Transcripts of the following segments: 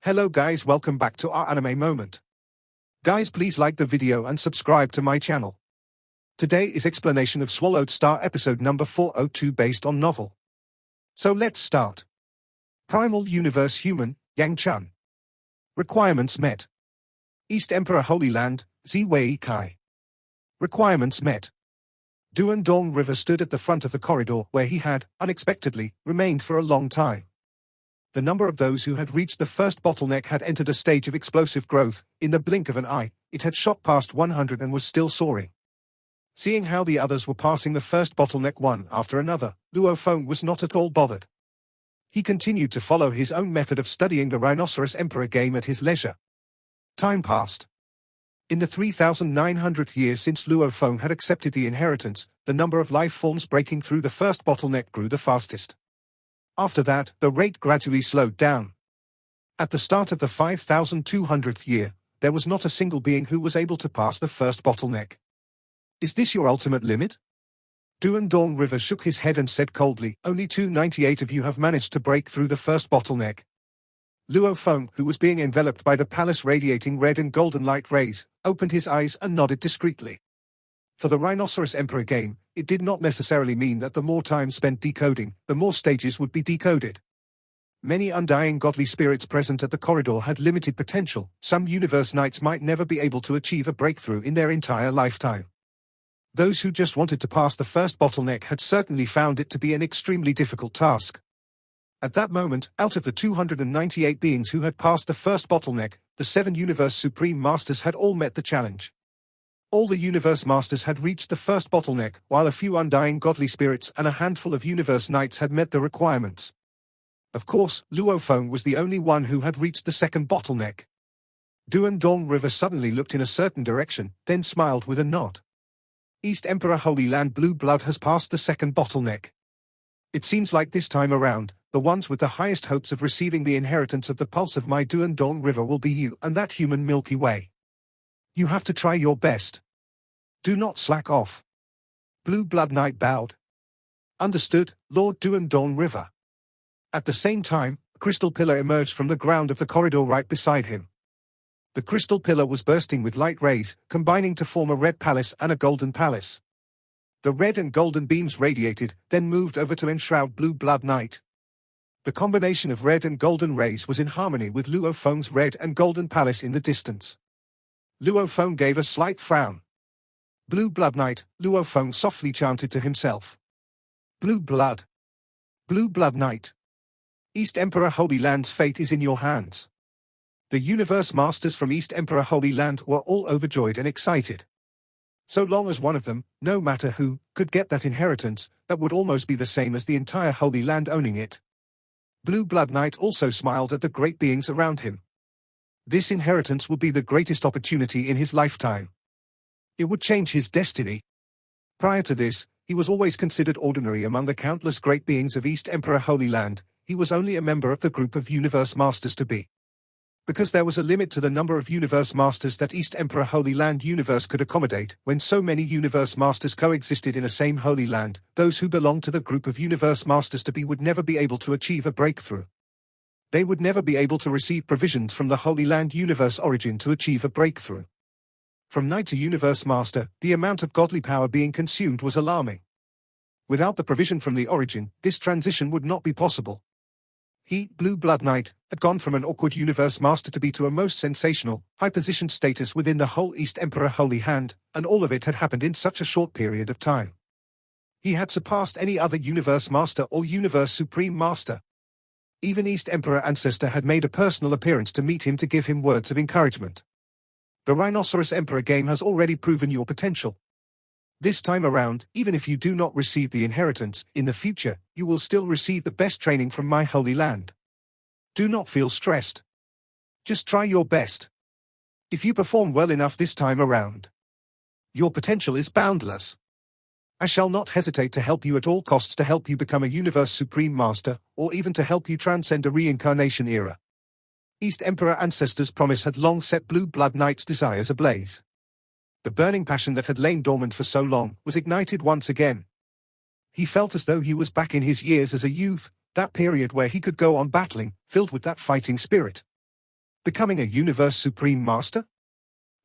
Hello guys, welcome back to our anime moment. Guys, please like the video and subscribe to my channel. Today is explanation of Swallowed Star episode number 402 based on novel. So let's start. Primal Universe Human, Yang Chun. Requirements met. East Emperor Holy Land, Ziwei Kai. Requirements met. Duan Dong River stood at the front of the corridor where he had, unexpectedly, remained for a long time. The number of those who had reached the first bottleneck had entered a stage of explosive growth. In the blink of an eye, it had shot past 100 and was still soaring. Seeing how the others were passing the first bottleneck one after another, Luo Feng was not at all bothered. He continued to follow his own method of studying the Rhinoceros Emperor game at his leisure. Time passed. In the 3,900th year since Luo Feng had accepted the inheritance, the number of life forms breaking through the first bottleneck grew the fastest. After that, the rate gradually slowed down. At the start of the 5,200th year, there was not a single being who was able to pass the first bottleneck. Is this your ultimate limit? Duan Dong River shook his head and said coldly, only 298 of you have managed to break through the first bottleneck. Luo Feng, who was being enveloped by the palace radiating red and golden light rays, opened his eyes and nodded discreetly. For the Rhinoceros Emperor game, it did not necessarily mean that the more time spent decoding, the more stages would be decoded. Many undying godly spirits present at the corridor had limited potential. Some universe knights might never be able to achieve a breakthrough in their entire lifetime. Those who just wanted to pass the first bottleneck had certainly found it to be an extremely difficult task. At that moment, out of the 298 beings who had passed the first bottleneck, the 7 Universe Supreme Masters had all met the challenge. All the Universe Masters had reached the first bottleneck, while a few undying godly spirits and a handful of Universe Knights had met the requirements. Of course, Luo Feng was the only one who had reached the second bottleneck. Duan Dong River suddenly looked in a certain direction, then smiled with a nod. East Emperor Holy Land Blue Blood has passed the second bottleneck. It seems like this time around, the ones with the highest hopes of receiving the inheritance of the pulse of my Duan Dong River will be you and that human Milky Way. You have to try your best. Do not slack off. Blue Blood Knight bowed. Understood, Lord Duan Dong River. At the same time, a crystal pillar emerged from the ground of the corridor right beside him. The crystal pillar was bursting with light rays, combining to form a red palace and a golden palace. The red and golden beams radiated, then moved over to enshroud Blue Blood Knight. The combination of red and golden rays was in harmony with Luo Feng's red and golden palace in the distance. Luo Feng gave a slight frown. Blue Blood Knight, Luo Feng softly chanted to himself. Blue Blood. Blue Blood Knight. East Emperor Holy Land's fate is in your hands. The Universe Masters from East Emperor Holy Land were all overjoyed and excited. So long as one of them, no matter who, could get that inheritance, that would almost be the same as the entire Holy Land owning it. Blue Blood Knight also smiled at the great beings around him. This inheritance would be the greatest opportunity in his lifetime. It would change his destiny. Prior to this, he was always considered ordinary among the countless great beings of East Emperor Holy Land. He was only a member of the group of Universe Masters to be. Because there was a limit to the number of Universe Masters that East Emperor Holy Land universe could accommodate, when so many Universe Masters coexisted in a same Holy Land, those who belonged to the group of Universe Masters to be would never be able to achieve a breakthrough. They would never be able to receive provisions from the Holy Land universe origin to achieve a breakthrough. From Knight to Universe Master, the amount of godly power being consumed was alarming. Without the provision from the origin, this transition would not be possible. He, Blue Blood Knight, had gone from an awkward Universe Master to be to a most sensational, high-positioned status within the whole East Emperor Holy Hand, and all of it had happened in such a short period of time. He had surpassed any other Universe Master or Universe Supreme Master. Even East Emperor Ancestor had made a personal appearance to meet him to give him words of encouragement. The Rhinoceros Emperor game has already proven your potential. This time around, even if you do not receive the inheritance, in the future, you will still receive the best training from my Holy Land. Do not feel stressed. Just try your best. If you perform well enough this time around, your potential is boundless. I shall not hesitate to help you at all costs to help you become a Universe Supreme Master, or even to help you transcend a reincarnation era. East Emperor Ancestor's promise had long set Blue Blood Knight's desires ablaze. The burning passion that had lain dormant for so long was ignited once again. He felt as though he was back in his years as a youth, that period where he could go on battling, filled with that fighting spirit. Becoming a Universe Supreme Master?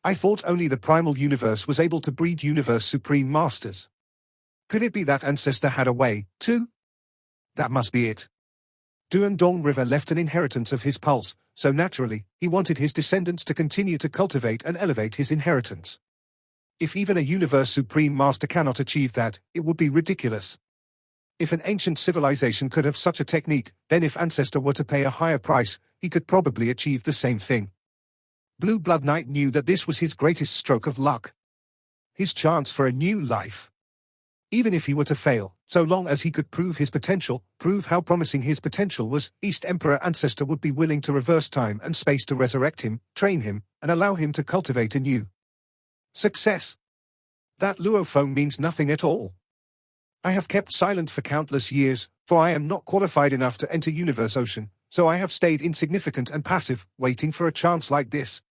I thought only the primal universe was able to breed Universe Supreme Masters. Could it be that ancestor had a way, too? That must be it. Duandong River left an inheritance of his pulse, so naturally, he wanted his descendants to continue to cultivate and elevate his inheritance. If even a Universe Supreme Master cannot achieve that, it would be ridiculous. If an ancient civilization could have such a technique, then if Ancestor were to pay a higher price, he could probably achieve the same thing. Blue Blood Knight knew that this was his greatest stroke of luck. His chance for a new life. Even if he were to fail, so long as he could prove his potential, prove how promising his potential was, East Emperor Ancestor would be willing to reverse time and space to resurrect him, train him, and allow him to cultivate anew. Success. That Luo Feng means nothing at all. I have kept silent for countless years, for I am not qualified enough to enter Universe Ocean, so I have stayed insignificant and passive, waiting for a chance like this.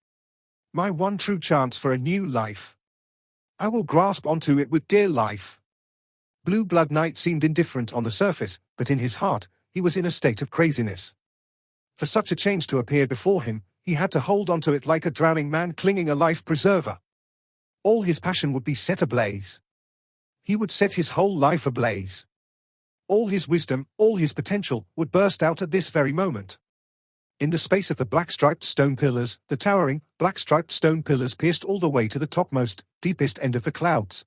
My one true chance for a new life. I will grasp onto it with dear life. Blue Blood Knight seemed indifferent on the surface, but in his heart, he was in a state of craziness. For such a change to appear before him, he had to hold onto it like a drowning man clinging a life preserver. All his passion would be set ablaze. He would set his whole life ablaze. All his wisdom, all his potential, would burst out at this very moment. In the space of the black-striped stone pillars, the towering, black-striped stone pillars pierced all the way to the topmost, deepest end of the clouds.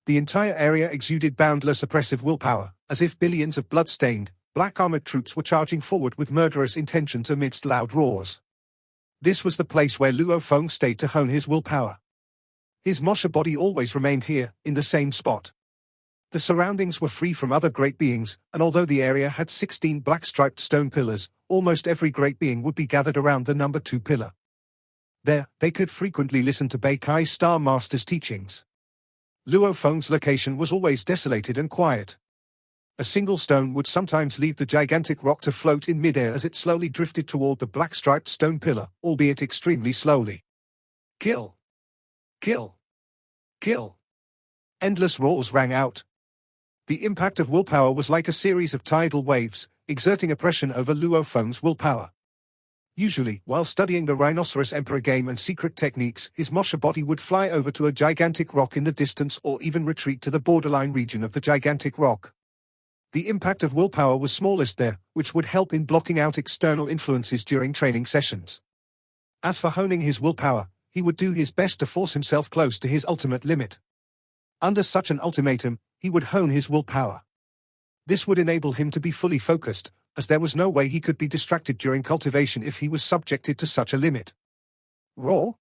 The entire area exuded boundless oppressive willpower, as if billions of blood-stained, black-armored troops were charging forward with murderous intentions amidst loud roars. This was the place where Luo Feng stayed to hone his willpower. His Mosha body always remained here, in the same spot. The surroundings were free from other great beings, and although the area had 16 black-striped stone pillars, almost every great being would be gathered around the number 2 pillar. There, they could frequently listen to Beikai's Star Master's teachings. Luo Feng's location was always desolated and quiet. A single stone would sometimes leave the gigantic rock to float in midair as it slowly drifted toward the black-striped stone pillar, albeit extremely slowly. Kill! Kill! Kill! Endless roars rang out. The impact of willpower was like a series of tidal waves, exerting oppression over Luo Feng's willpower. Usually, while studying the Rhinoceros Emperor game and secret techniques, his Mosha body would fly over to a gigantic rock in the distance or even retreat to the borderline region of the gigantic rock. The impact of willpower was smallest there, which would help in blocking out external influences during training sessions. As for honing his willpower, he would do his best to force himself close to his ultimate limit. Under such an ultimatum, he would hone his willpower. This would enable him to be fully focused, as there was no way he could be distracted during cultivation if he was subjected to such a limit. Roar!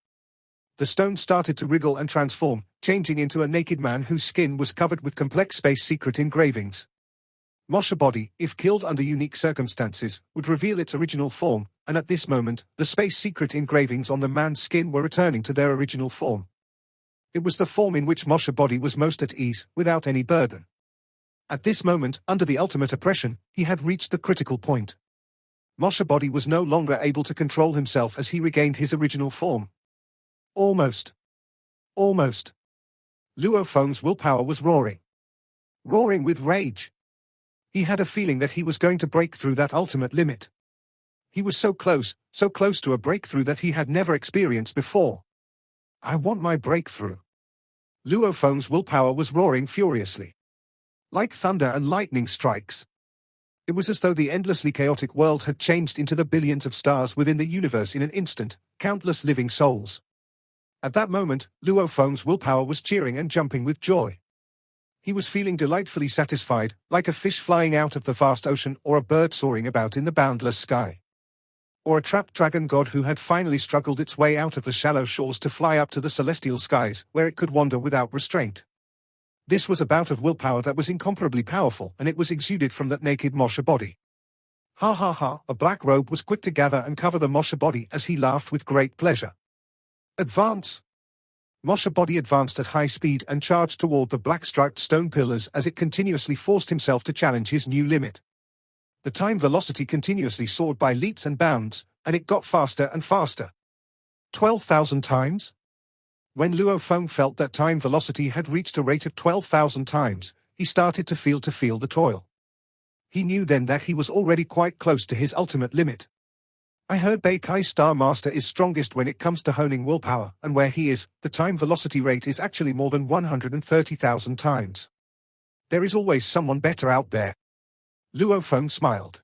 The stone started to wriggle and transform, changing into a naked man whose skin was covered with complex space secret engravings. Mosha body, if killed under unique circumstances, would reveal its original form, and at this moment, the space secret engravings on the man's skin were returning to their original form. It was the form in which Mosha body was most at ease, without any burden. At this moment, under the ultimate oppression, he had reached the critical point. Mosha body was no longer able to control himself as he regained his original form. Almost. Almost. Luo Feng's willpower was roaring. Roaring with rage. He had a feeling that he was going to break through that ultimate limit. He was so close to a breakthrough that he had never experienced before. I want my breakthrough. Luo Feng's willpower was roaring furiously. Like thunder and lightning strikes. It was as though the endlessly chaotic world had changed into the billions of stars within the universe in an instant, countless living souls. At that moment, Luo Feng's willpower was cheering and jumping with joy. He was feeling delightfully satisfied, like a fish flying out of the vast ocean or a bird soaring about in the boundless sky. Or a trapped dragon god who had finally struggled its way out of the shallow shores to fly up to the celestial skies, where it could wander without restraint. This was a bout of willpower that was incomparably powerful, and it was exuded from that naked Mosha body. Ha ha ha, a black robe was quick to gather and cover the Mosha body as he laughed with great pleasure. Advance! Mosha body advanced at high speed and charged toward the black-striped stone pillars as it continuously forced himself to challenge his new limit. The time velocity continuously soared by leaps and bounds, and it got faster and faster. 12,000 times? When Luo Feng felt that time velocity had reached a rate of 12,000 times, he started to feel the toil. He knew then that he was already quite close to his ultimate limit. I heard Beikai Star Master is strongest when it comes to honing willpower, and where he is, the time velocity rate is actually more than 130,000 times. There is always someone better out there. Luo Feng smiled.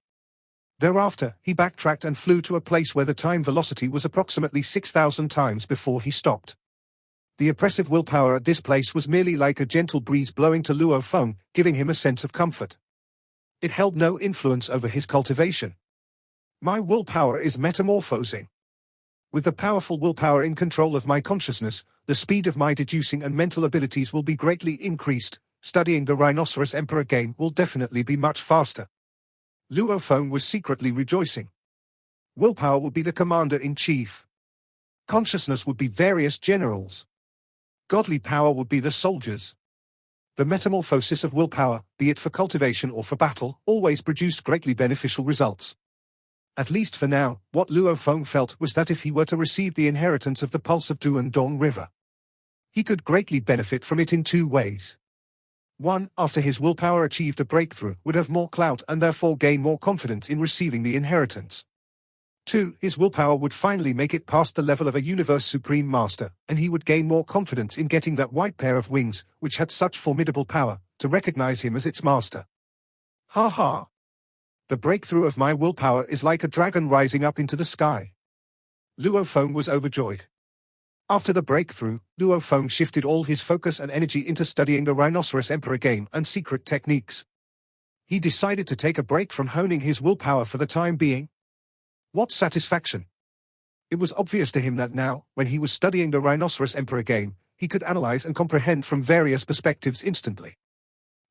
Thereafter, he backtracked and flew to a place where the time velocity was approximately 6,000 times before he stopped. The oppressive willpower at this place was merely like a gentle breeze blowing to Luo Feng, giving him a sense of comfort. It held no influence over his cultivation. My willpower is metamorphosing. With the powerful willpower in control of my consciousness, the speed of my deducing and mental abilities will be greatly increased. Studying the Rhinoceros Emperor game will definitely be much faster. Luo Feng was secretly rejoicing. Willpower would be the commander-in-chief. Consciousness would be various generals. Godly power would be the soldiers. The metamorphosis of willpower, be it for cultivation or for battle, always produced greatly beneficial results. At least for now, what Luo Feng felt was that if he were to receive the inheritance of the pulse of Duan Dong River, he could greatly benefit from it in two ways. One, after his willpower achieved a breakthrough, would have more clout and therefore gain more confidence in receiving the inheritance. Two, his willpower would finally make it past the level of a Universe Supreme Master, and he would gain more confidence in getting that white pair of wings, which had such formidable power, to recognize him as its master. Ha ha! The breakthrough of my willpower is like a dragon rising up into the sky. Luo Feng was overjoyed. After the breakthrough, Luo Feng shifted all his focus and energy into studying the Rhinoceros Emperor game and secret techniques. He decided to take a break from honing his willpower for the time being. What satisfaction! It was obvious to him that now, when he was studying the Rhinoceros Emperor game, he could analyze and comprehend from various perspectives instantly.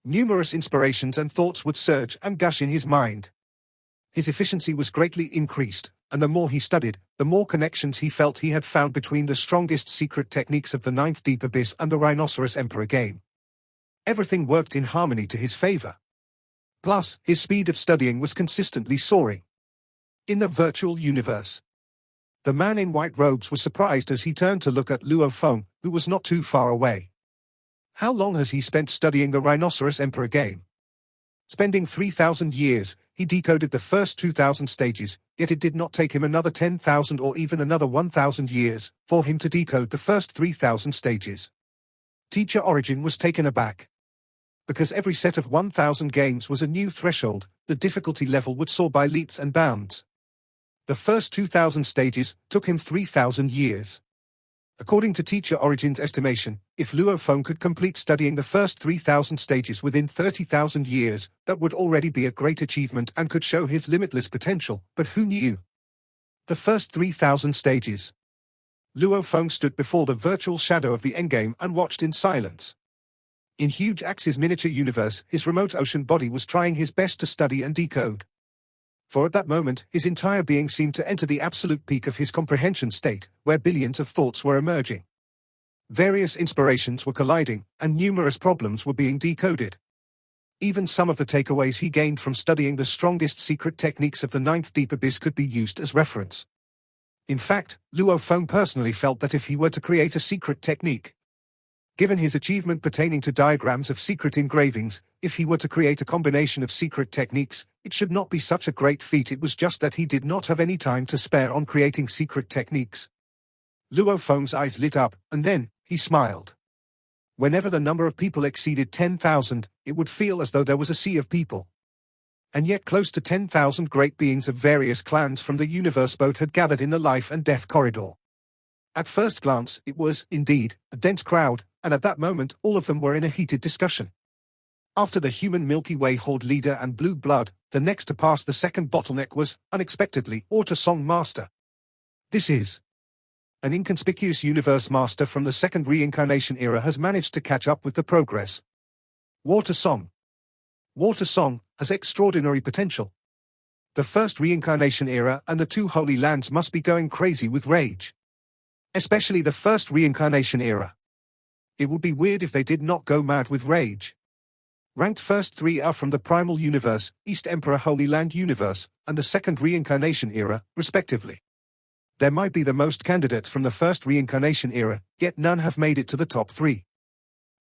Numerous inspirations and thoughts would surge and gush in his mind. His efficiency was greatly increased, and the more he studied, the more connections he felt he had found between the strongest secret techniques of the Ninth Deep Abyss and the Rhinoceros Emperor game. Everything worked in harmony to his favor. Plus, his speed of studying was consistently soaring. In the virtual universe, the man in white robes was surprised as he turned to look at Luo Feng, who was not too far away. How long has he spent studying the Rhinoceros Emperor game? Spending 3,000 years, he decoded the first 2,000 stages, yet it did not take him another 10,000 or even another 1,000 years for him to decode the first 3,000 stages. Teacher Origin was taken aback. Because every set of 1,000 games was a new threshold, the difficulty level would soar by leaps and bounds. The first 2,000 stages took him 3,000 years. According to Teacher Origin's estimation, if Luo Feng could complete studying the first 3,000 stages within 30,000 years, that would already be a great achievement and could show his limitless potential, but who knew? The first 3,000 stages. Luo Feng stood before the virtual shadow of the endgame and watched in silence. In Huge Axe's miniature universe, his remote ocean body was trying his best to study and decode. For at that moment, his entire being seemed to enter the absolute peak of his comprehension state, where billions of thoughts were emerging. Various inspirations were colliding, and numerous problems were being decoded. Even some of the takeaways he gained from studying the strongest secret techniques of the Ninth Deep Abyss could be used as reference. In fact, Luo Feng personally felt that if he were to create a secret technique, given his achievement pertaining to diagrams of secret engravings, if he were to create a combination of secret techniques, it should not be such a great feat. It was just that he did not have any time to spare on creating secret techniques. Luo Feng's eyes lit up, and then, he smiled. Whenever the number of people exceeded 10,000, it would feel as though there was a sea of people. And yet close to 10,000 great beings of various clans from the universe boat had gathered in the life and death corridor. At first glance, it was, indeed, a dense crowd, and at that moment all of them were in a heated discussion. After the human Milky Way Horde leader and Blue Blood, the next to pass the second bottleneck was, unexpectedly, Water Song Master. This is an inconspicuous universe master from the second reincarnation era has managed to catch up with the progress. Water Song has extraordinary potential. The first reincarnation era and the two Holy Lands must be going crazy with rage. Especially the first reincarnation era. It would be weird if they did not go mad with rage. Ranked first three are from the Primal Universe, East Emperor Holy Land Universe, and the second reincarnation era, respectively. There might be the most candidates from the first reincarnation era, yet none have made it to the top three.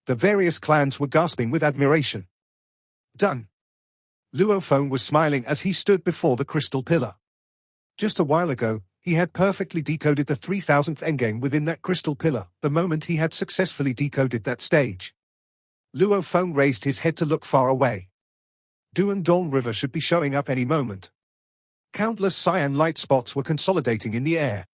The various clans were gasping with admiration. Done. Luo Feng was smiling as he stood before the crystal pillar. Just a while ago, he had perfectly decoded the 3000th endgame within that crystal pillar, the moment he had successfully decoded that stage. Luo Feng raised his head to look far away. Duan Dong River should be showing up any moment. Countless cyan light spots were consolidating in the air.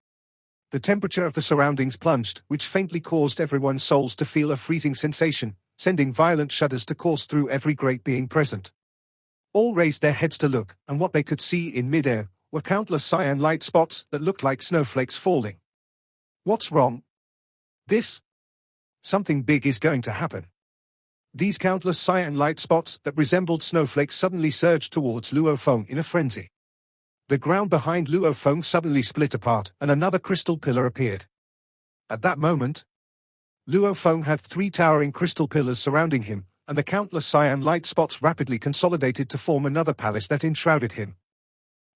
The temperature of the surroundings plunged, which faintly caused everyone's souls to feel a freezing sensation, sending violent shudders to course through every great being present. All raised their heads to look, and what they could see in midair were countless cyan light spots that looked like snowflakes falling. What's wrong? Something big is going to happen. These countless cyan light spots that resembled snowflakes suddenly surged towards Luo Feng in a frenzy. The ground behind Luo Feng suddenly split apart, and another crystal pillar appeared. At that moment, Luo Feng had 3 towering crystal pillars surrounding him, and the countless cyan light spots rapidly consolidated to form another palace that enshrouded him.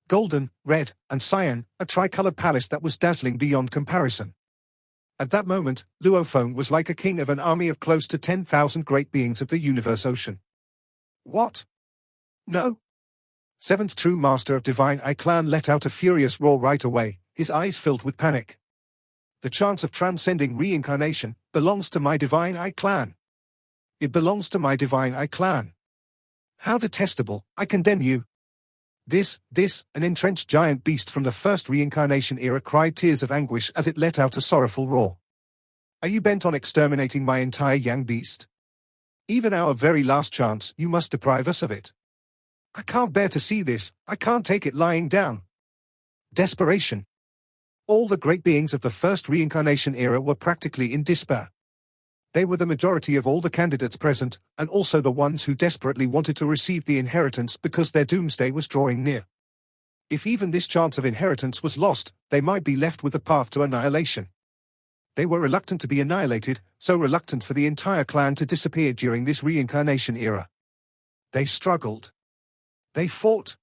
Golden, red, and cyan, a tricolored palace that was dazzling beyond comparison. At that moment, Luo Feng was like a king of an army of close to 10,000 great beings of the universe ocean. What? No? Seventh true master of Divine I Clan let out a furious roar right away, his eyes filled with panic. The chance of transcending reincarnation belongs to my Divine I Clan. It belongs to my Divine I Clan. How detestable, I condemn you. This, an entrenched giant beast from the first reincarnation era cried tears of anguish as it let out a sorrowful roar. Are you bent on exterminating my entire young beast? Even our very last chance, you must deprive us of it. I can't bear to see this, I can't take it lying down. Desperation. All the great beings of the first reincarnation era were practically in despair. They were the majority of all the candidates present, and also the ones who desperately wanted to receive the inheritance because their doomsday was drawing near. If even this chance of inheritance was lost, they might be left with a path to annihilation. They were reluctant to be annihilated, so reluctant for the entire clan to disappear during this reincarnation era. They struggled. They fought.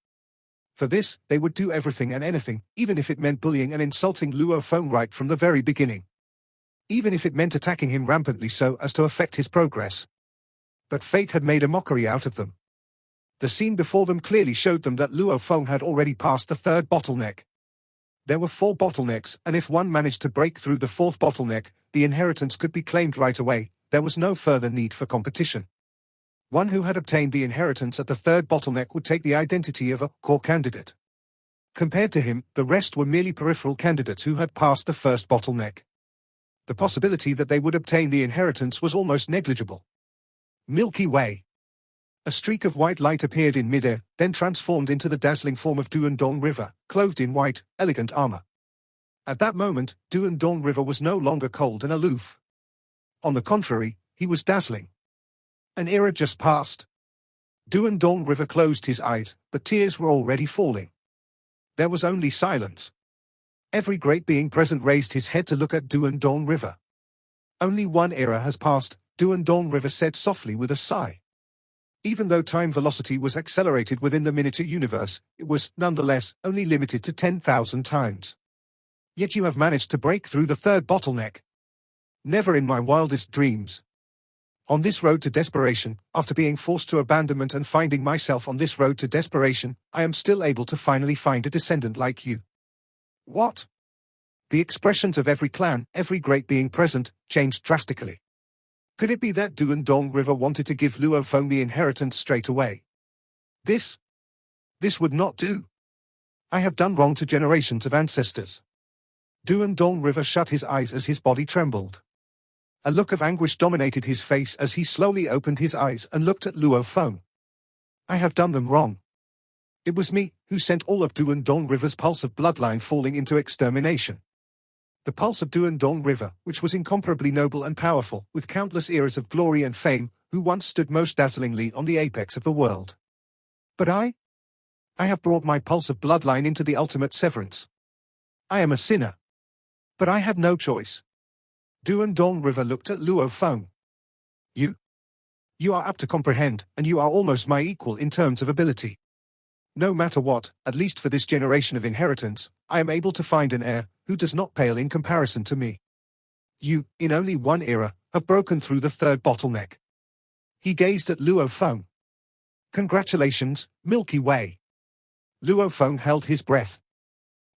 For this, they would do everything and anything, even if it meant bullying and insulting Luo Feng right from the very beginning. Even if it meant attacking him rampantly so as to affect his progress. But fate had made a mockery out of them. The scene before them clearly showed them that Luo Feng had already passed the 3rd bottleneck. There were 4 bottlenecks, and if one managed to break through the 4th bottleneck, the inheritance could be claimed right away. There was no further need for competition. One who had obtained the inheritance at the 3rd bottleneck would take the identity of a core candidate. Compared to him, the rest were merely peripheral candidates who had passed the 1st bottleneck. The possibility that they would obtain the inheritance was almost negligible. Milky Way. A streak of white light appeared in midair, then transformed into the dazzling form of Duan Dong River, clothed in white, elegant armor. At that moment, Duan Dong River was no longer cold and aloof. On the contrary, he was dazzling. An era just passed. Duan Dong River closed his eyes, but tears were already falling. There was only silence. Every great being present raised his head to look at Duan Dong River. Only one era has passed, Duan Dong River said softly with a sigh. Even though time velocity was accelerated within the miniature universe, it was, nonetheless, only limited to 10,000 times. Yet you have managed to break through the 3rd bottleneck. Never in my wildest dreams. On this road to desperation, after being forced to abandonment and finding myself on this road to desperation, I am still able to finally find a descendant like you. What? The expressions of every clan, every great being present, changed drastically. Could it be that Duan Dong River wanted to give Luo Feng the inheritance straight away? This would not do. I have done wrong to generations of ancestors. Duan Dong River shut his eyes as his body trembled. A look of anguish dominated his face as he slowly opened his eyes and looked at Luo Feng. I have done them wrong. It was me who sent all of Duan Dong River's pulse of bloodline falling into extermination. The pulse of Duan Dong River, which was incomparably noble and powerful, with countless eras of glory and fame, who once stood most dazzlingly on the apex of the world. But I have brought my pulse of bloodline into the ultimate severance. I am a sinner. But I had no choice. Duan Dong River looked at Luo Feng. You are apt to comprehend, and you are almost my equal in terms of ability. No matter what, at least for this generation of inheritance, I am able to find an heir who does not pale in comparison to me. You, in only one era, have broken through the 3rd bottleneck. He gazed at Luo Feng. Congratulations, Milky Way. Luo Feng held his breath.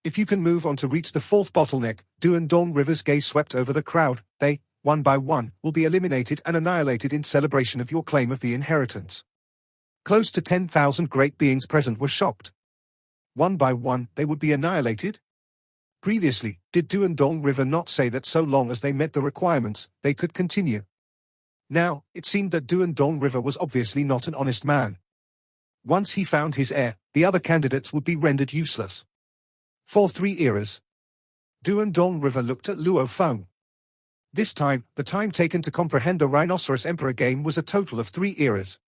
If you can move on to reach the fourth bottleneck, Duandong River's gaze swept over the crowd. They, one by one, will be eliminated and annihilated in celebration of your claim of the inheritance. Close to 10,000 great beings present were shocked. One by one, they would be annihilated? Previously, did Duandong River not say that so long as they met the requirements, they could continue? Now, it seemed that Duandong River was obviously not an honest man. Once he found his heir, the other candidates would be rendered useless. For 3 eras. Duandong River looked at Luo Feng. This time, the time taken to comprehend the Rhinoceros Emperor game was a total of 3 eras.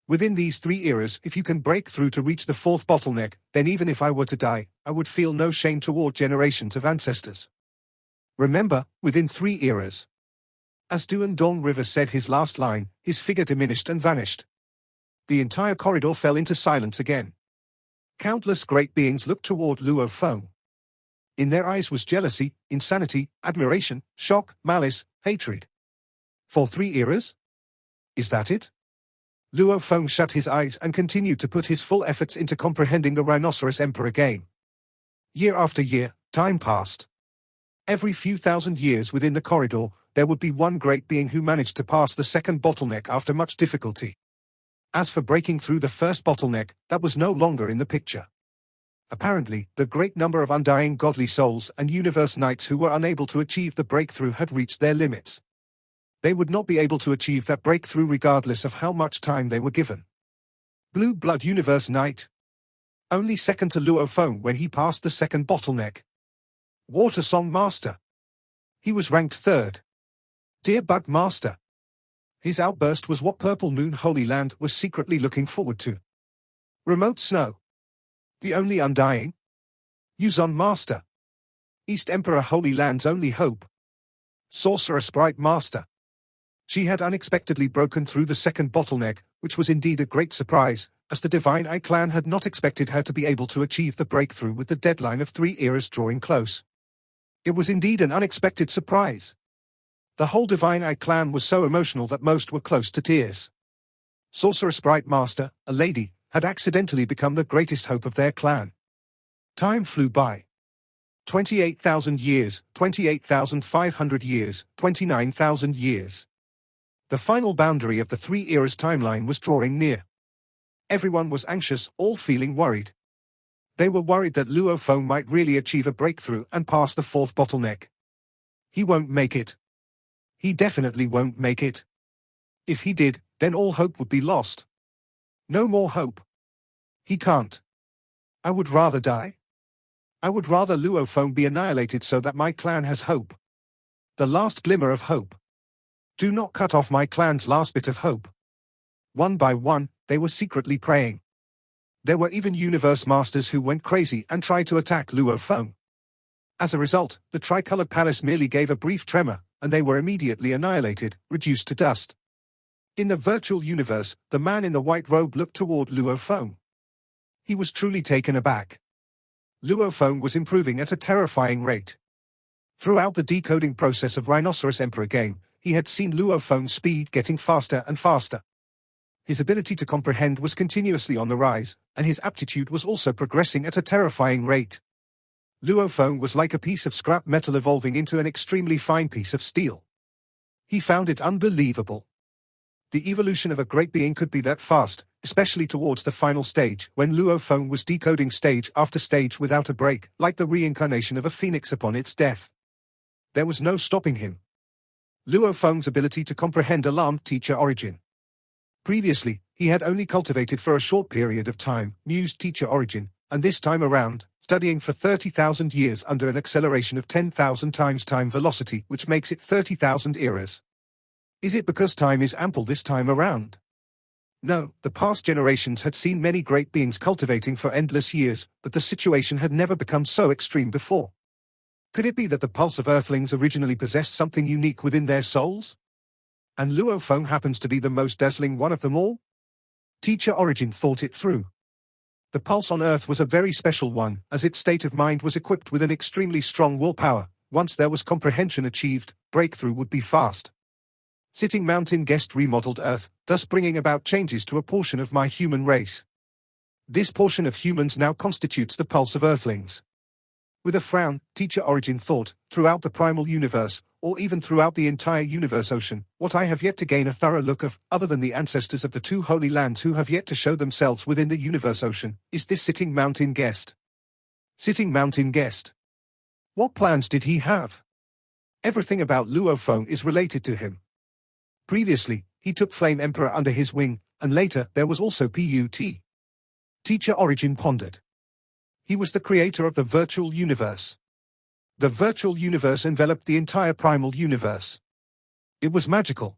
Within these 3 eras, if you can break through to reach the fourth bottleneck, then even if I were to die, I would feel no shame toward generations of ancestors. Remember, within 3 eras. As Duandong River said his last line, his figure diminished and vanished. The entire corridor fell into silence again. Countless great beings looked toward Luo Feng. In their eyes was jealousy, insanity, admiration, shock, malice, hatred. For 3 eras? Is that it? Luo Feng shut his eyes and continued to put his full efforts into comprehending the Rhinoceros Emperor game. Year after year, time passed. Every few thousand years within the corridor, there would be one great being who managed to pass the second bottleneck after much difficulty. As for breaking through the first bottleneck, that was no longer in the picture. Apparently, the great number of undying godly souls and universe knights who were unable to achieve the breakthrough had reached their limits. They would not be able to achieve that breakthrough regardless of how much time they were given. Blue Blood Universe Knight. Only second to Luo Feng when he passed the second bottleneck. Water Song Master. He was ranked 3rd. Deer Bug Master. His outburst was what Purple Moon Holy Land was secretly looking forward to. Remote Snow. The only undying. Yuzon Master. East Emperor Holy Land's only hope. Sorcerer Sprite Master. She had unexpectedly broken through the second bottleneck, which was indeed a great surprise, as the Divine Eye clan had not expected her to be able to achieve the breakthrough with the deadline of 3 eras drawing close. It was indeed an unexpected surprise. The whole Divine Eye clan was so emotional that most were close to tears. Sorcerer Sprite Master, a lady, had accidentally become the greatest hope of their clan. Time flew by. 28,000 years, 28,500 years, 29,000 years. The final boundary of the 3 eras timeline was drawing near. Everyone was anxious, all feeling worried. They were worried that Luo Feng might really achieve a breakthrough and pass the fourth bottleneck. He won't make it. He definitely won't make it. If he did, then all hope would be lost. No more hope. He can't. I would rather die. I would rather Luo Feng be annihilated so that my clan has hope. The last glimmer of hope. Do not cut off my clan's last bit of hope. One by one, they were secretly praying. There were even universe masters who went crazy and tried to attack Luo Feng. As a result, the tricolored palace merely gave a brief tremor, and they were immediately annihilated, reduced to dust. In the virtual universe, the man in the white robe looked toward Luo Feng. He was truly taken aback. Luo Feng was improving at a terrifying rate. Throughout the decoding process of Rhinoceros Emperor game, he had seen Luo Feng's speed getting faster and faster. His ability to comprehend was continuously on the rise, and his aptitude was also progressing at a terrifying rate. Luo Feng was like a piece of scrap metal evolving into an extremely fine piece of steel. He found it unbelievable. The evolution of a great being could be that fast, especially towards the final stage, when Luo Feng was decoding stage after stage without a break, like the reincarnation of a phoenix upon its death. There was no stopping him. Luo Feng's ability to comprehend alarmed Teacher Origin. Previously, he had only cultivated for a short period of time, mused Teacher Origin, and this time around, studying for 30,000 years under an acceleration of 10,000 times time velocity, which makes it 30,000 eras. Is it because time is ample this time around? No, the past generations had seen many great beings cultivating for endless years, but the situation had never become so extreme before. Could it be that the pulse of Earthlings originally possessed something unique within their souls? And Luo Feng happens to be the most dazzling one of them all? Teacher Origin thought it through. The pulse on Earth was a very special one, as its state of mind was equipped with an extremely strong willpower. Once there was comprehension achieved, breakthrough would be fast. Sitting Mountain Guest remodeled Earth, thus bringing about changes to a portion of my human race. This portion of humans now constitutes the pulse of Earthlings. With a frown, Teacher Origin thought, throughout the primal universe, or even throughout the entire universe ocean, what I have yet to gain a thorough look of, other than the ancestors of the two holy lands who have yet to show themselves within the universe ocean, is this sitting mountain guest. Sitting mountain guest. What plans did he have? Everything about Luo Feng is related to him. Previously, he took Flame Emperor under his wing, and later there was also Put. Teacher Origin pondered. He was the creator of the virtual universe. The virtual universe enveloped the entire primal universe. It was magical.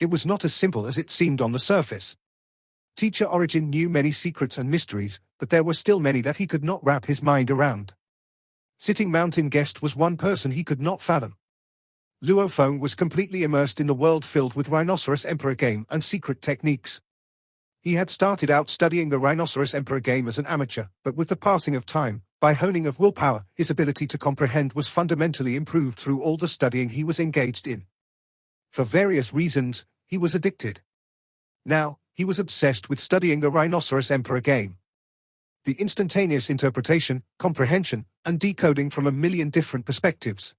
It was not as simple as it seemed on the surface. Teacher Origin knew many secrets and mysteries, but there were still many that he could not wrap his mind around. Sitting mountain guest was one person he could not fathom. Luo Feng was completely immersed in the world filled with Rhinoceros Emperor game and secret techniques. He had started out studying the Rhinoceros Emperor game as an amateur, but with the passing of time, by honing of willpower, his ability to comprehend was fundamentally improved through all the studying he was engaged in. For various reasons, he was addicted. Now, he was obsessed with studying the Rhinoceros Emperor game. The instantaneous interpretation, comprehension, and decoding from a million different perspectives.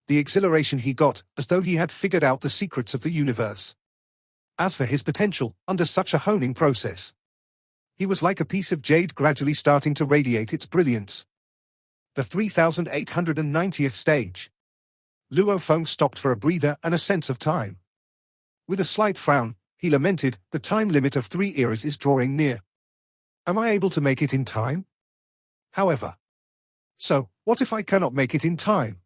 The exhilaration he got, as though he had figured out the secrets of the universe. As for his potential, under such a honing process, he was like a piece of jade gradually starting to radiate its brilliance. The 3890th stage. Luo Feng stopped for a breather and a sense of time. With a slight frown, he lamented, the time limit of 3 eras is drawing near. Am I able to make it in time? However. So, what if I cannot make it in time?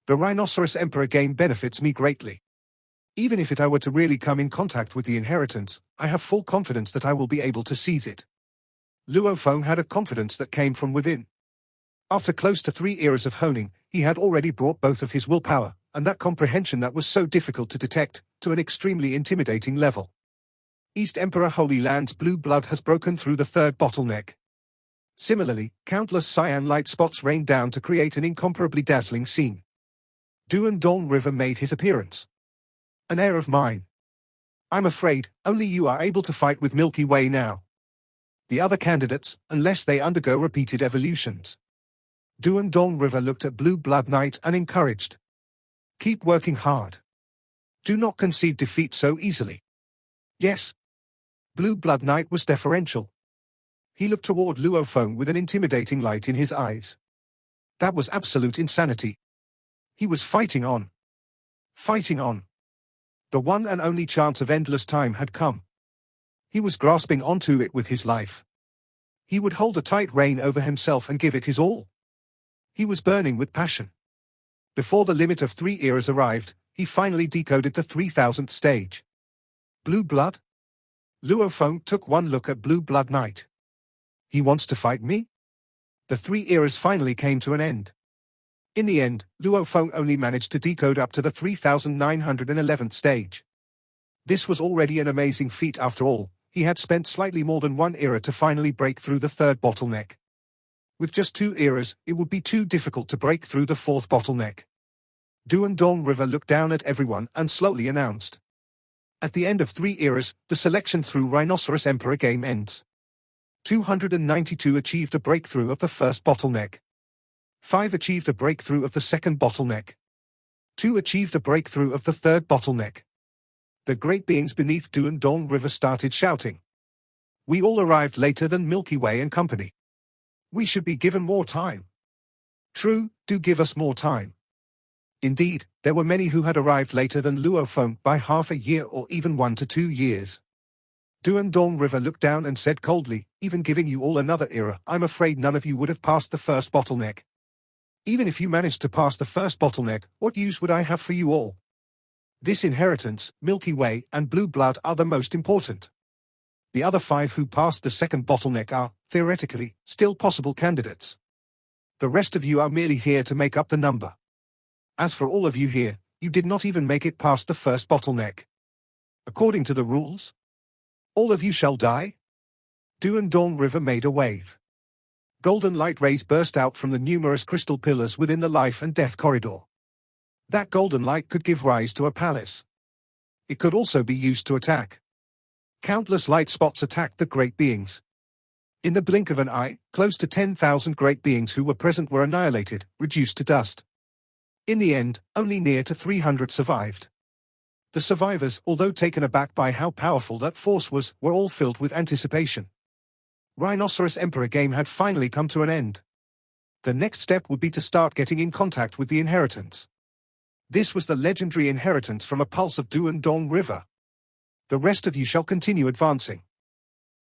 The Rhinoceros Emperor game benefits me greatly. Even if I were to really come in contact with the inheritance, I have full confidence that I will be able to seize it. Luo Feng had a confidence that came from within. After close to 3 eras of honing, he had already brought both of his willpower, and that comprehension that was so difficult to detect, to an extremely intimidating level. East Emperor Holy Land's blue blood has broken through the 3rd bottleneck. Similarly, countless cyan light spots rained down to create an incomparably dazzling scene. Duan Dong River made his appearance. An heir of mine. I'm afraid, only you are able to fight with Milky Way now. The other candidates, unless they undergo repeated evolutions. Duan Dong River looked at Blue Blood Knight and encouraged. Keep working hard. Do not concede defeat so easily. Yes. Blue Blood Knight was deferential. He looked toward Luo Feng with an intimidating light in his eyes. That was absolute insanity. He was fighting on. Fighting on. The one and only chance of endless time had come. He was grasping onto it with his life. He would hold a tight rein over himself and give it his all. He was burning with passion. Before the limit of 3 eras arrived, he finally decoded the 3000th stage. Blue blood? Luo Feng took one look at Blue Blood Knight. He wants to fight me? The 3 eras finally came to an end. In the end, Luo Feng only managed to decode up to the 3911th stage. This was already an amazing feat after all. He had spent slightly more than 1 era to finally break through the 3rd bottleneck. With just 2 eras, it would be too difficult to break through the 4th bottleneck. Duan Dong River looked down at everyone and slowly announced. At the end of 3 eras, the selection through Rhinoceros Emperor game ends. 292 achieved a breakthrough of the 1st bottleneck. 5 achieved a breakthrough of the 2nd bottleneck. 2 achieved a breakthrough of the 3rd bottleneck. The great beings beneath Duan Dong River started shouting. We all arrived later than Milky Way and company. We should be given more time. True, do give us more time. Indeed, there were many who had arrived later than Luo Feng by half a year or even 1 to 2 years. Duan Dong River looked down and said coldly, even giving you all another era, I'm afraid none of you would have passed the 1st bottleneck. Even if you managed to pass the 1st bottleneck, what use would I have for you all? This inheritance, Milky Way, and Blue Blood are the most important. The other 5 who passed the 2nd bottleneck are, theoretically, still possible candidates. The rest of you are merely here to make up the number. As for all of you here, you did not even make it past the 1st bottleneck. According to the rules, all of you shall die? Duan Dong River made a wave. Golden light rays burst out from the numerous crystal pillars within the life and death corridor. That golden light could give rise to a palace. It could also be used to attack. Countless light spots attacked the great beings. In the blink of an eye, close to 10,000 great beings who were present were annihilated, reduced to dust. In the end, only near to 300 survived. The survivors, although taken aback by how powerful that force was, were all filled with anticipation. Rhinoceros Emperor game had finally come to an end. The next step would be to start getting in contact with the inheritance. This was the legendary inheritance from a pulse of Duandong River. The rest of you shall continue advancing.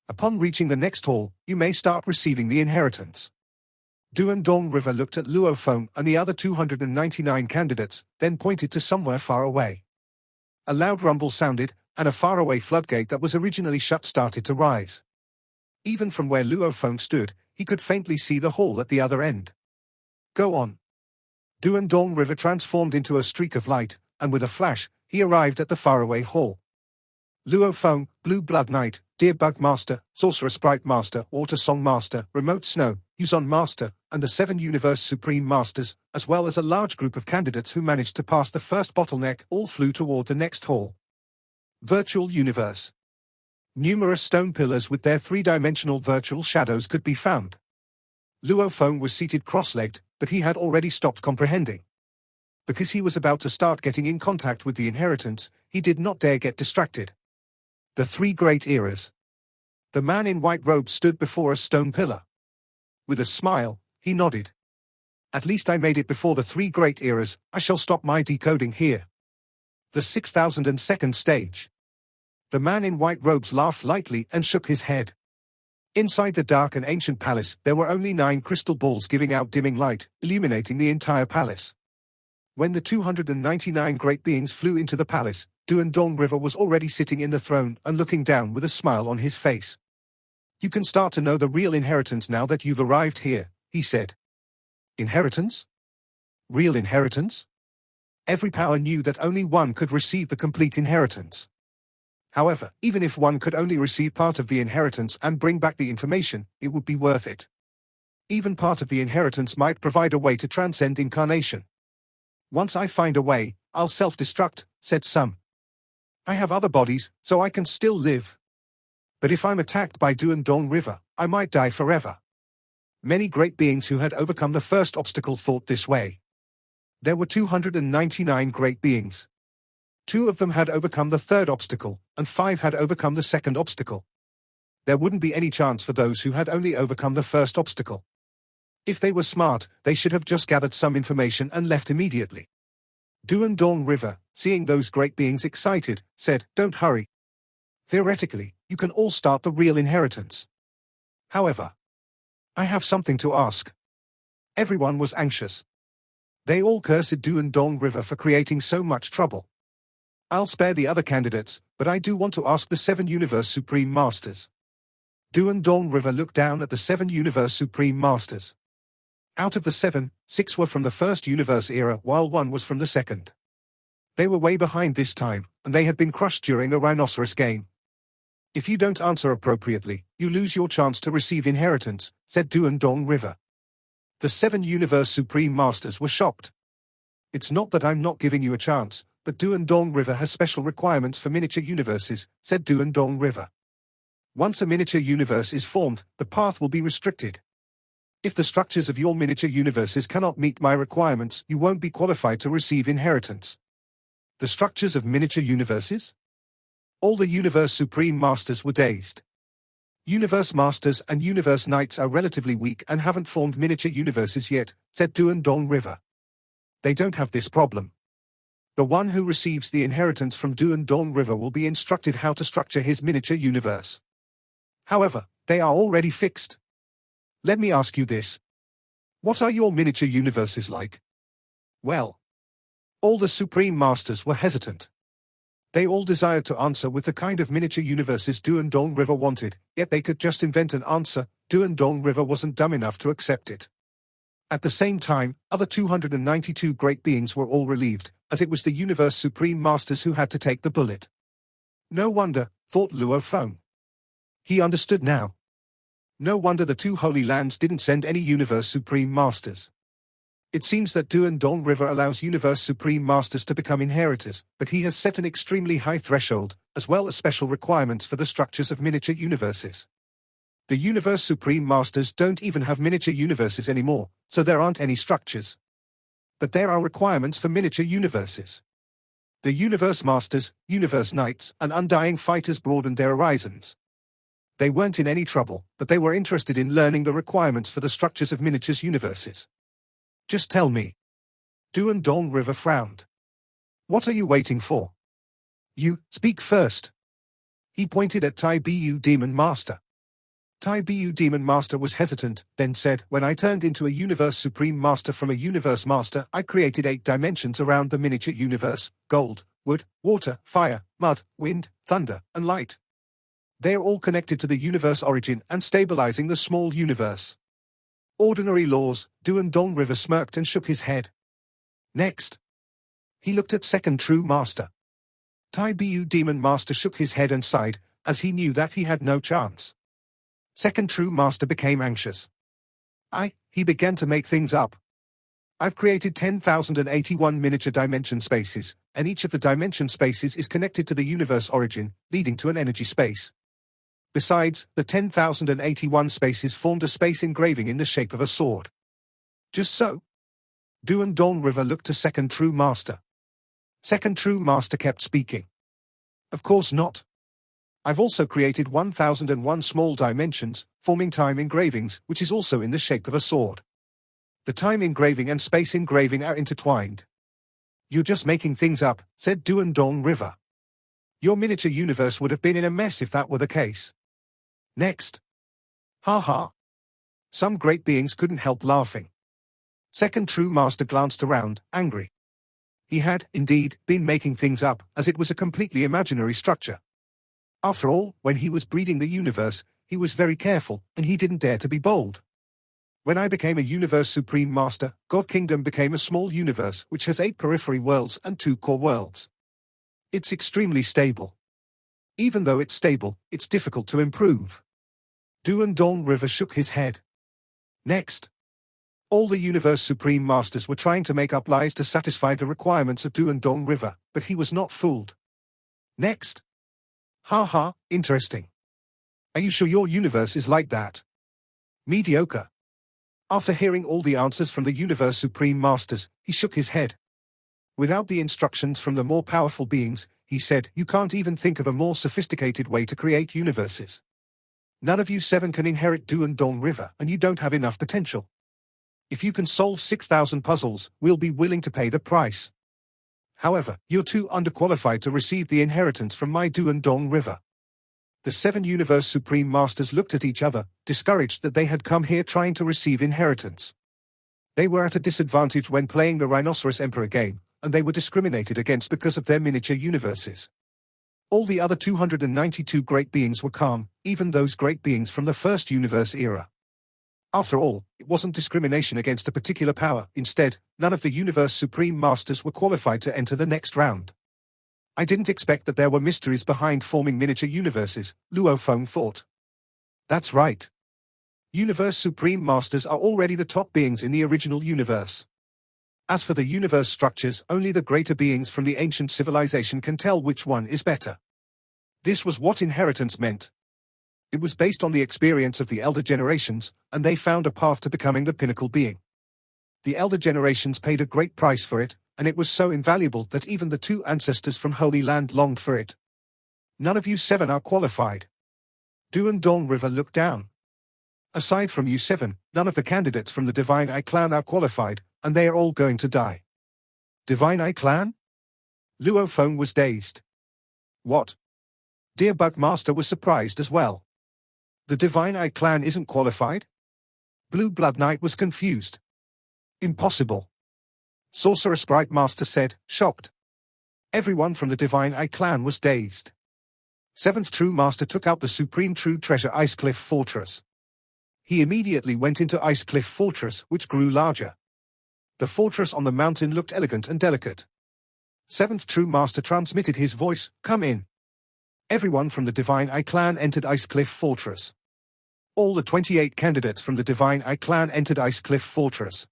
Upon reaching the next hall, you may start receiving the inheritance. Duandong River looked at Luo Feng and the other 299 candidates, then pointed to somewhere far away. A loud rumble sounded, and a faraway floodgate that was originally shut started to rise. Even from where Luo Feng stood, he could faintly see the hall at the other end. Go on. Duandong River transformed into a streak of light, and with a flash, he arrived at the faraway hall. Luo Feng, Blue Blood Knight, Deer Bug Master, Sorcerer Sprite Master, Water Song Master, Remote Snow, Yuzon Master, and the 7 Universe Supreme Masters, as well as a large group of candidates who managed to pass the first bottleneck, all flew toward the next hall. Virtual Universe. Numerous stone pillars with their 3-dimensional virtual shadows could be found. Luo Feng was seated cross-legged, but he had already stopped comprehending. Because he was about to start getting in contact with the inheritance, he did not dare get distracted. The 3 great eras. The man in white robes stood before a stone pillar. With a smile, he nodded. At least I made it before the 3 great eras. I shall stop my decoding here. The 6002nd stage. The man in white robes laughed lightly and shook his head. Inside the dark and ancient palace, there were only 9 crystal balls giving out dimming light, illuminating the entire palace. When the 299 great beings flew into the palace, Duandong River was already sitting in the throne and looking down with a smile on his face. You can start to know the real inheritance now that you've arrived here, he said. Inheritance? Real inheritance? Every power knew that only one could receive the complete inheritance. However, even if one could only receive part of the inheritance and bring back the information, it would be worth it. Even part of the inheritance might provide a way to transcend incarnation. Once I find a way, I'll self-destruct, said some. I have other bodies, so I can still live. But if I'm attacked by Duandong River, I might die forever. Many great beings who had overcome the first obstacle thought this way. There were 299 great beings. 2 of them had overcome the third obstacle, and 5 had overcome the second obstacle. There wouldn't be any chance for those who had only overcome the first obstacle. If they were smart, they should have just gathered some information and left immediately. Duandong River, seeing those great beings excited, said, "Don't hurry. Theoretically, you can all start the real inheritance. However, I have something to ask." Everyone was anxious. They all cursed Duandong River for creating so much trouble. I'll spare the other candidates, but I do want to ask the 7 Universe Supreme Masters. Duandong River looked down at the 7 Universe Supreme Masters. Out of the 7, 6 were from the first universe era while 1 was from the second. They were way behind this time, and they had been crushed during a rhinoceros game. If you don't answer appropriately, you lose your chance to receive inheritance, said Duandong River. The 7 Universe Supreme Masters were shocked. It's not that I'm not giving you a chance, but Duandong River has special requirements for miniature universes, said Duandong River. Once a miniature universe is formed, the path will be restricted. If the structures of your miniature universes cannot meet my requirements, you won't be qualified to receive inheritance. The structures of miniature universes? All the Universe Supreme Masters were dazed. Universe Masters and Universe Knights are relatively weak and haven't formed miniature universes yet, said Duandong River. They don't have this problem. The one who receives the inheritance from Duandong River will be instructed how to structure his miniature universe. However, they are already fixed. Let me ask you this. What are your miniature universes like? Well, all the Supreme Masters were hesitant. They all desired to answer with the kind of miniature universes Duandong River wanted, yet they could just invent an answer. Duandong River wasn't dumb enough to accept it. At the same time, other 292 great beings were all relieved, as it was the Universe Supreme Masters who had to take the bullet. No wonder, thought Luo Feng. He understood now. No wonder the 2 Holy Lands didn't send any Universe Supreme Masters. It seems that Duandong River allows Universe Supreme Masters to become inheritors, but he has set an extremely high threshold, as well as special requirements for the structures of miniature universes. The Universe Supreme Masters don't even have miniature universes anymore, so there aren't any structures. But there are requirements for miniature universes. The Universe Masters, Universe Knights, and Undying Fighters broadened their horizons. They weren't in any trouble, but they were interested in learning the requirements for the structures of miniatures universes. Just tell me. Duan Dong River frowned. What are you waiting for? You, speak first. He pointed at Tai Bu Demon Master. Tai Bu Demon Master was hesitant, then said, when I turned into a Universe Supreme Master from a Universe Master, I created 8 dimensions around the miniature universe: gold, wood, water, fire, mud, wind, thunder, and light. They are all connected to the universe origin and stabilizing the small universe. Ordinary laws. Duan Dong River smirked and shook his head. Next. He looked at Second True Master. Tai Bu Demon Master shook his head and sighed, as he knew that he had no chance. Second True Master became anxious. He began to make things up. I've created 10,081 miniature dimension spaces, and each of the dimension spaces is connected to the universe origin, leading to an energy space. Besides, the 10,081 spaces formed a space engraving in the shape of a sword. Just so? Duan Dong River looked to Second True Master. Second True Master kept speaking. Of course not. I've also created 1,001 small dimensions, forming time engravings, which is also in the shape of a sword. The time engraving and space engraving are intertwined. You're just making things up, said Duan Dong River. Your miniature universe would have been in a mess if that were the case. Next. Ha ha. Some great beings couldn't help laughing. Second True Master glanced around, angry. He had, indeed, been making things up, as it was a completely imaginary structure. After all, when he was breeding the universe, he was very careful, and he didn't dare to be bold. When I became a Universe Supreme Master, God Kingdom became a small universe which has 8 periphery worlds and 2 core worlds. It's extremely stable. Even though it's stable, it's difficult to improve. Duan Dong River shook his head. Next. All the Universe Supreme Masters were trying to make up lies to satisfy the requirements of Duan Dong River, but he was not fooled. Next. Ha ha, interesting. Are you sure your universe is like that? Mediocre. After hearing all the answers from the Universe Supreme Masters, he shook his head. Without the instructions from the more powerful beings, he said, you can't even think of a more sophisticated way to create universes. None of you 7 can inherit Duan Dong River, and you don't have enough potential. If you can solve 6,000 puzzles, we'll be willing to pay the price. However, you're too underqualified to receive the inheritance from my Duan Dong River. The 7 Universe Supreme Masters looked at each other, discouraged that they had come here trying to receive inheritance. They were at a disadvantage when playing the Rhinoceros Emperor game, and they were discriminated against because of their miniature universes. All the other 292 great beings were calm, even those great beings from the first universe era. After all, it wasn't discrimination against a particular power. Instead, none of the Universe Supreme Masters were qualified to enter the next round. I didn't expect that there were mysteries behind forming miniature universes, Luo Feng thought. That's right. Universe Supreme Masters are already the top beings in the original universe. As for the universe structures, only the greater beings from the ancient civilization can tell which one is better. This was what inheritance meant. It was based on the experience of the elder generations, and they found a path to becoming the pinnacle being. The elder generations paid a great price for it, and it was so invaluable that even the 2 ancestors from Holy Land longed for it. None of you 7 are qualified. Duan Dong River looked down. Aside from you 7, none of the candidates from the Divine Eye Clan are qualified, and they are all going to die. Divine Eye Clan? Luo Feng was dazed. What? Dear Bug Master was surprised as well. The Divine Eye Clan isn't qualified? Blue Blood Knight was confused. Impossible. Sorcerer Sprite Master said, shocked. Everyone from the Divine Eye Clan was dazed. 7th True Master took out the Supreme True Treasure Ice Cliff Fortress. He immediately went into Ice Cliff Fortress, which grew larger. The fortress on the mountain looked elegant and delicate. 7th True Master transmitted his voice, come in. Everyone from the Divine Eye Clan entered Ice Cliff Fortress. All the 28 candidates from the Divine Eye Clan entered Ice Cliff Fortress.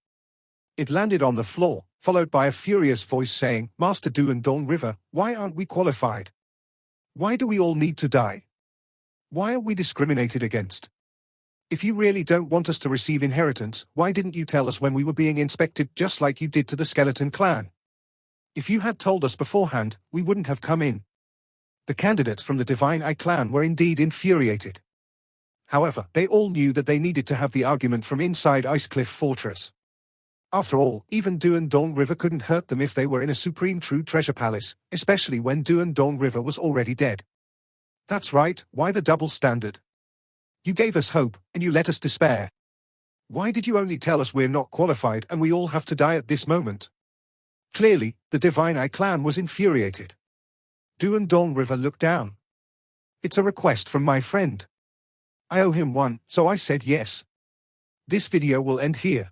It landed on the floor, followed by a furious voice saying, Master Duan Dong River, why aren't we qualified? Why do we all need to die? Why are we discriminated against? If you really don't want us to receive inheritance, why didn't you tell us when we were being inspected just like you did to the skeleton clan? If you had told us beforehand, we wouldn't have come in. The candidates from the Divine Eye clan were indeed infuriated. However, they all knew that they needed to have the argument from inside Icecliff Fortress. After all, even Duandong River couldn't hurt them if they were in a supreme true treasure palace, especially when Duandong River was already dead. That's right, why the double standard? You gave us hope, and you let us despair. Why did you only tell us we're not qualified and we all have to die at this moment? Clearly, the Divine Eye clan was infuriated. Duandong River looked down. It's a request from my friend. I owe him one, so I said yes. This video will end here.